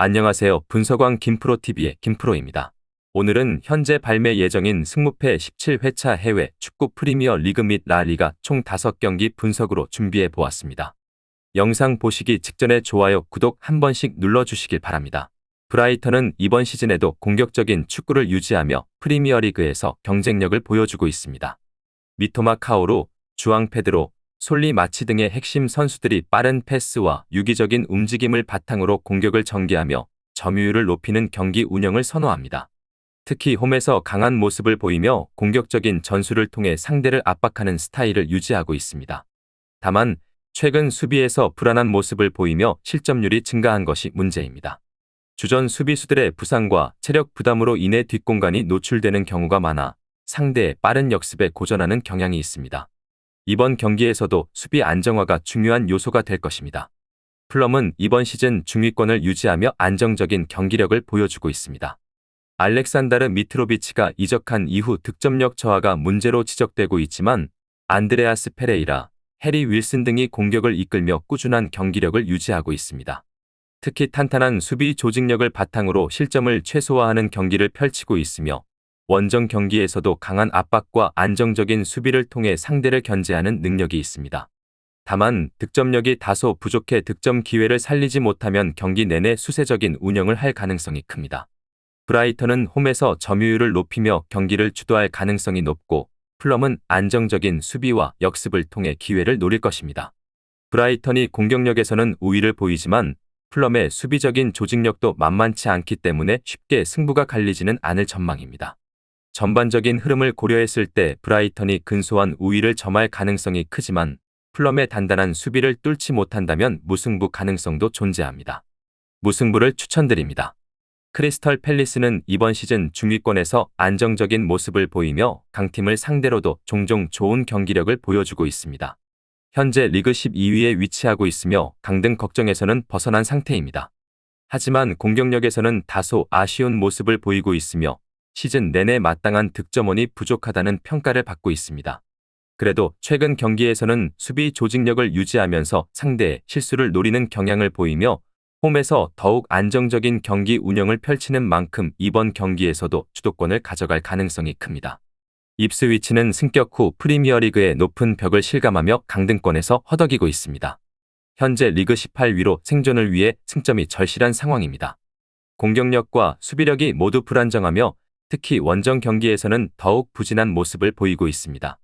안녕하세요. 분석왕 김프로TV의 김프로입니다. 오늘은 현재 발매 예정인 승무패 17회차 해외 축구 프리미어 리그 및 라리가 총 5경기 분석으로 준비해 보았습니다. 영상 보시기 직전에 좋아요, 구독 한 번씩 눌러주시길 바랍니다. 브라이턴은 이번 시즌에도 공격적인 축구를 유지하며 프리미어리그에서 경쟁력을 보여주고 있습니다. 미토마 카오루, 주앙 페드로, 솔리 마치 등의 핵심 선수들이 빠른 패스와 유기적인 움직임을 바탕으로 공격을 전개하며 점유율을 높이는 경기 운영을 선호합니다. 특히 홈에서 강한 모습을 보이며 공격적인 전술을 통해 상대를 압박하는 스타일을 유지하고 있습니다. 다만 최근 수비에서 불안한 모습을 보이며 실점률이 증가한 것이 문제입니다. 주전 수비수들의 부상과 체력 부담으로 인해 뒷공간이 노출되는 경우가 많아 상대의 빠른 역습에 고전하는 경향이 있습니다. 이번 경기에서도 수비 안정화가 중요한 요소가 될 것입니다. 플럼은 이번 시즌 중위권을 유지하며 안정적인 경기력을 보여주고 있습니다. 알렉산다르 미트로비치가 이적한 이후 득점력 저하가 문제로 지적되고 있지만 안드레아스 페레이라, 해리 윌슨 등이 공격을 이끌며 꾸준한 경기력을 유지하고 있습니다. 특히 탄탄한 수비 조직력을 바탕으로 실점을 최소화하는 경기를 펼치고 있으며 원정 경기에서도 강한 압박과 안정적인 수비를 통해 상대를 견제하는 능력이 있습니다. 다만 득점력이 다소 부족해 득점 기회를 살리지 못하면 경기 내내 수세적인 운영을 할 가능성이 큽니다. 브라이턴은 홈에서 점유율을 높이며 경기를 주도할 가능성이 높고 플럼은 안정적인 수비와 역습을 통해 기회를 노릴 것입니다. 브라이턴이 공격력에서는 우위를 보이지만 플럼의 수비적인 조직력도 만만치 않기 때문에 쉽게 승부가 갈리지는 않을 전망입니다. 전반적인 흐름을 고려했을 때 브라이턴이 근소한 우위를 점할 가능성이 크지만 플럼의 단단한 수비를 뚫지 못한다면 무승부 가능성도 존재합니다. 무승부를 추천드립니다. 크리스털 팰리스는 이번 시즌 중위권에서 안정적인 모습을 보이며 강팀을 상대로도 종종 좋은 경기력을 보여주고 있습니다. 현재 리그 12위에 위치하고 있으며 강등 걱정에서는 벗어난 상태입니다. 하지만 공격력에서는 다소 아쉬운 모습을 보이고 있으며 시즌 내내 마땅한 득점원이 부족하다는 평가를 받고 있습니다. 그래도 최근 경기에서는 수비 조직력을 유지하면서 상대의 실수를 노리는 경향을 보이며 홈에서 더욱 안정적인 경기 운영을 펼치는 만큼 이번 경기에서도 주도권을 가져갈 가능성이 큽니다. 입스위치는 승격 후 프리미어리그의 높은 벽을 실감하며 강등권에서 허덕이고 있습니다. 현재 리그 18위로 생존을 위해 승점이 절실한 상황입니다. 공격력과 수비력이 모두 불안정하며 특히 원정 경기에서는 더욱 부진한 모습을 보이고 있습니다.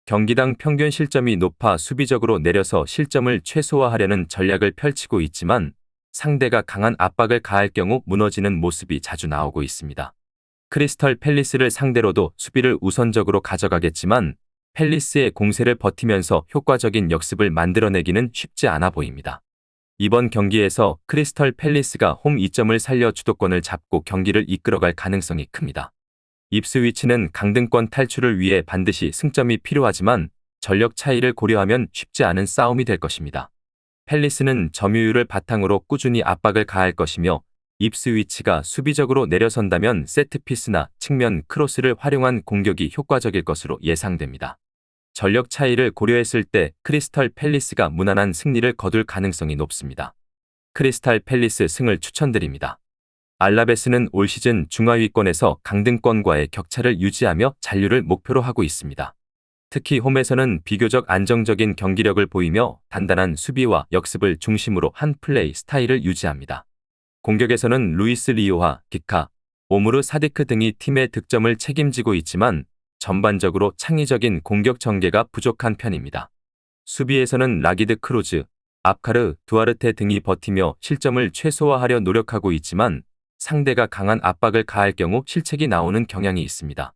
경기당 평균 실점이 높아 수비적으로 내려서 실점을 최소화하려는 전략을 펼치고 있지만 상대가 강한 압박을 가할 경우 무너지는 모습이 자주 나오고 있습니다. 크리스털 팰리스를 상대로도 수비를 우선적으로 가져가겠지만 팰리스의 공세를 버티면서 효과적인 역습을 만들어내기는 쉽지 않아 보입니다. 이번 경기에서 크리스털 팰리스가 홈 이점을 살려 주도권을 잡고 경기를 이끌어갈 가능성이 큽니다. 입스위치는 강등권 탈출을 위해 반드시 승점이 필요하지만 전력 차이를 고려하면 쉽지 않은 싸움이 될 것입니다. 팰리스는 점유율을 바탕으로 꾸준히 압박을 가할 것이며 입스위치가 수비적으로 내려선다면 세트피스나 측면 크로스를 활용한 공격이 효과적일 것으로 예상됩니다. 전력 차이를 고려했을 때 크리스털 팰리스가 무난한 승리를 거둘 가능성이 높습니다. 크리스탈 팰리스 승을 추천드립니다. 알라베스는 올 시즌 중하위권에서 강등권과의 격차를 유지하며 잔류를 목표로 하고 있습니다. 특히 홈에서는 비교적 안정적인 경기력을 보이며 단단한 수비와 역습을 중심으로 한 플레이 스타일을 유지합니다. 공격에서는 루이스 리오와 기카, 오무르 사디크 등이 팀의 득점을 책임지고 있지만 전반적으로 창의적인 공격 전개가 부족한 편입니다. 수비에서는 라기드 크루즈, 압카르, 두아르테 등이 버티며 실점을 최소화하려 노력하고 있지만 상대가 강한 압박을 가할 경우 실책이 나오는 경향이 있습니다.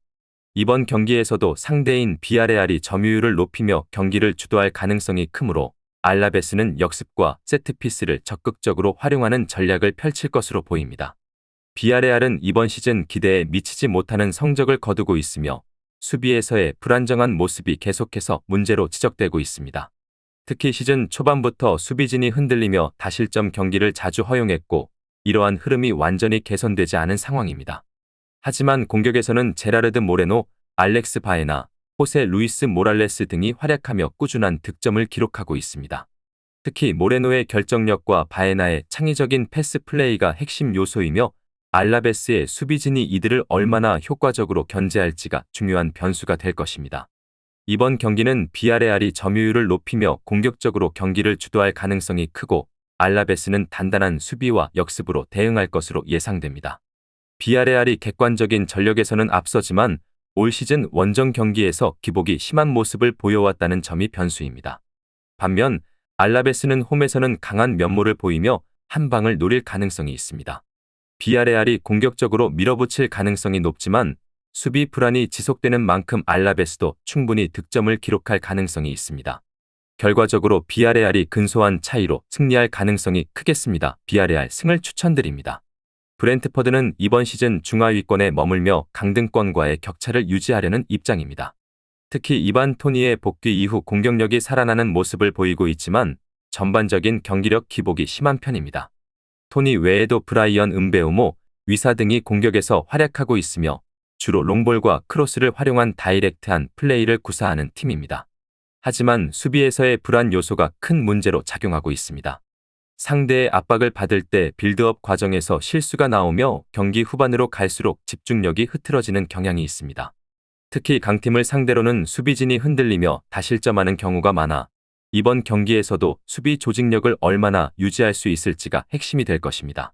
이번 경기에서도 상대인 비아레알이 점유율을 높이며 경기를 주도할 가능성이 크므로 알라베스는 역습과 세트피스를 적극적으로 활용하는 전략을 펼칠 것으로 보입니다. 비아레알은 이번 시즌 기대에 미치지 못하는 성적을 거두고 있으며 수비에서의 불안정한 모습이 계속해서 문제로 지적되고 있습니다. 특히 시즌 초반부터 수비진이 흔들리며 다실점 경기를 자주 허용했고 이러한 흐름이 완전히 개선되지 않은 상황입니다. 하지만 공격에서는 제라르드 모레노, 알렉스 바에나, 호세 루이스 모랄레스 등이 활약하며 꾸준한 득점을 기록하고 있습니다. 특히 모레노의 결정력과 바에나의 창의적인 패스 플레이가 핵심 요소이며 알라베스의 수비진이 이들을 얼마나 효과적으로 견제할지가 중요한 변수가 될 것입니다. 이번 경기는 비아레알이 점유율을 높이며 공격적으로 경기를 주도할 가능성이 크고 알라베스는 단단한 수비와 역습으로 대응할 것으로 예상됩니다. 비아레알이 객관적인 전력에서는 앞서지만 올 시즌 원정 경기에서 기복이 심한 모습을 보여왔다는 점이 변수입니다. 반면 알라베스는 홈에서는 강한 면모를 보이며 한 방을 노릴 가능성이 있습니다. 비아레알이 공격적으로 밀어붙일 가능성이 높지만 수비 불안이 지속되는 만큼 알라베스도 충분히 득점을 기록할 가능성이 있습니다. 결과적으로 비아레알이 근소한 차이로 승리할 가능성이 크겠습니다. 비아레알 승을 추천드립니다. 브렌트퍼드는 이번 시즌 중하위권에 머물며 강등권과의 격차를 유지하려는 입장입니다. 특히 이반 토니의 복귀 이후 공격력이 살아나는 모습을 보이고 있지만 전반적인 경기력 기복이 심한 편입니다. 토니 외에도 브라이언 음베우모, 위사 등이 공격에서 활약하고 있으며 주로 롱볼과 크로스를 활용한 다이렉트한 플레이를 구사하는 팀입니다. 하지만 수비에서의 불안 요소가 큰 문제로 작용하고 있습니다. 상대의 압박을 받을 때 빌드업 과정에서 실수가 나오며 경기 후반으로 갈수록 집중력이 흐트러지는 경향이 있습니다. 특히 강팀을 상대로는 수비진이 흔들리며 다실점하는 경우가 많아 이번 경기에서도 수비 조직력을 얼마나 유지할 수 있을지가 핵심이 될 것입니다.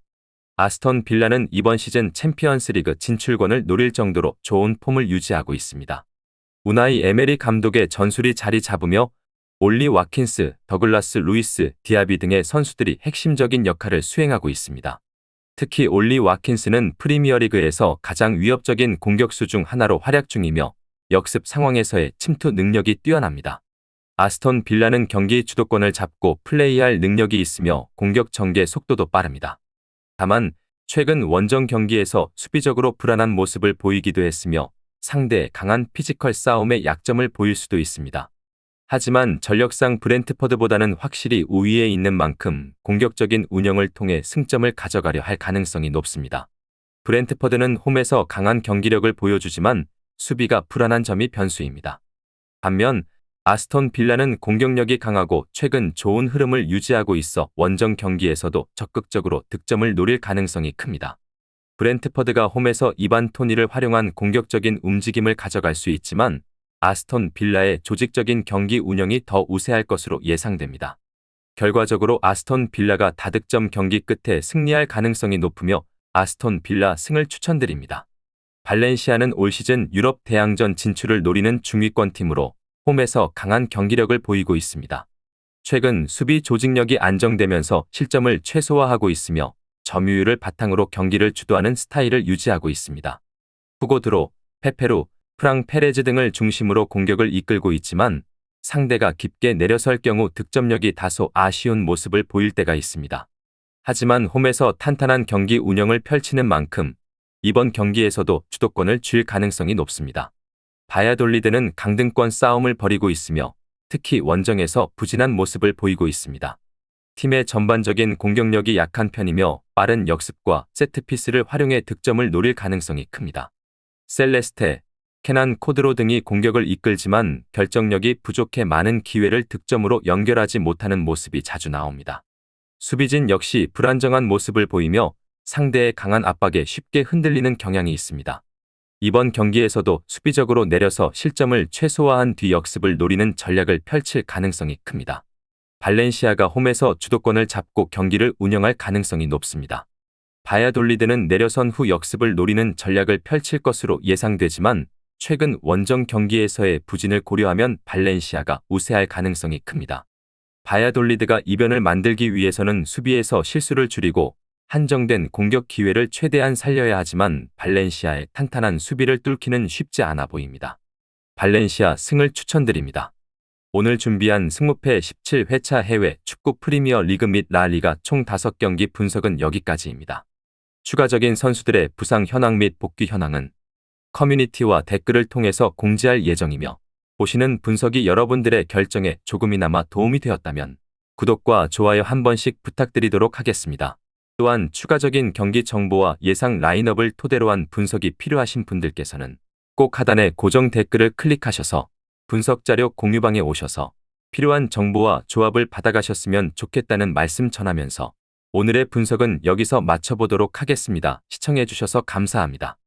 아스톤 빌라는 이번 시즌 챔피언스리그 진출권을 노릴 정도로 좋은 폼을 유지하고 있습니다. 우나이 에메리 감독의 전술이 자리 잡으며 올리 와킨스, 더글라스 루이스, 디아비 등의 선수들이 핵심적인 역할을 수행하고 있습니다. 특히 올리 와킨스는 프리미어리그에서 가장 위협적인 공격수 중 하나로 활약 중이며 역습 상황에서의 침투 능력이 뛰어납니다. 아스톤 빌라는 경기 주도권을 잡고 플레이할 능력이 있으며 공격 전개 속도도 빠릅니다. 다만 최근 원정 경기에서 수비적으로 불안한 모습을 보이기도 했으며 상대의 강한 피지컬 싸움에 약점을 보일 수도 있습니다. 하지만 전력상 브렌트퍼드보다는 확실히 우위에 있는 만큼 공격적인 운영을 통해 승점을 가져가려 할 가능성이 높습니다. 브렌트퍼드는 홈에서 강한 경기력을 보여주지만 수비가 불안한 점이 변수입니다. 반면 아스톤 빌라는 공격력이 강하고 최근 좋은 흐름을 유지하고 있어 원정 경기에서도 적극적으로 득점을 노릴 가능성이 큽니다. 브렌트퍼드가 홈에서 이반 토니를 활용한 공격적인 움직임을 가져갈 수 있지만 아스톤 빌라의 조직적인 경기 운영이 더 우세할 것으로 예상됩니다. 결과적으로 아스톤 빌라가 다득점 경기 끝에 승리할 가능성이 높으며 아스톤 빌라 승을 추천드립니다. 발렌시아는 올 시즌 유럽 대항전 진출을 노리는 중위권 팀으로 홈에서 강한 경기력을 보이고 있습니다. 최근 수비 조직력이 안정되면서 실점을 최소화하고 있으며 점유율을 바탕으로 경기를 주도하는 스타일을 유지하고 있습니다. 후고드로, 페페루, 프랑 페레즈 등을 중심으로 공격을 이끌고 있지만 상대가 깊게 내려설 경우 득점력이 다소 아쉬운 모습을 보일 때가 있습니다. 하지만 홈에서 탄탄한 경기 운영을 펼치는 만큼 이번 경기에서도 주도권을 쥘 가능성이 높습니다. 바야돌리드는 강등권 싸움을 벌이고 있으며 특히 원정에서 부진한 모습을 보이고 있습니다. 팀의 전반적인 공격력이 약한 편이며 빠른 역습과 세트피스를 활용해 득점을 노릴 가능성이 큽니다. 셀레스테, 케난 코드로 등이 공격을 이끌지만 결정력이 부족해 많은 기회를 득점으로 연결하지 못하는 모습이 자주 나옵니다. 수비진 역시 불안정한 모습을 보이며 상대의 강한 압박에 쉽게 흔들리는 경향이 있습니다. 이번 경기에서도 수비적으로 내려서 실점을 최소화한 뒤 역습을 노리는 전략을 펼칠 가능성이 큽니다. 발렌시아가 홈에서 주도권을 잡고 경기를 운영할 가능성이 높습니다. 바야돌리드는 내려선 후 역습을 노리는 전략을 펼칠 것으로 예상되지만 최근 원정 경기에서의 부진을 고려하면 발렌시아가 우세할 가능성이 큽니다. 바야돌리드가 이변을 만들기 위해서는 수비에서 실수를 줄이고 한정된 공격 기회를 최대한 살려야 하지만 발렌시아의 탄탄한 수비를 뚫기는 쉽지 않아 보입니다. 발렌시아 승을 추천드립니다. 오늘 준비한 승무패 17회차 해외 축구 프리미어 리그 및 라리가 총 5경기 분석은 여기까지입니다. 추가적인 선수들의 부상 현황 및 복귀 현황은 커뮤니티와 댓글을 통해서 공지할 예정이며 보시는 분석이 여러분들의 결정에 조금이나마 도움이 되었다면 구독과 좋아요 한 번씩 부탁드리도록 하겠습니다. 또한 추가적인 경기 정보와 예상 라인업을 토대로 한 분석이 필요하신 분들께서는 꼭 하단의 고정 댓글을 클릭하셔서 분석 자료 공유방에 오셔서 필요한 정보와 조합을 받아가셨으면 좋겠다는 말씀 전하면서 오늘의 분석은 여기서 마쳐보도록 하겠습니다. 시청해주셔서 감사합니다.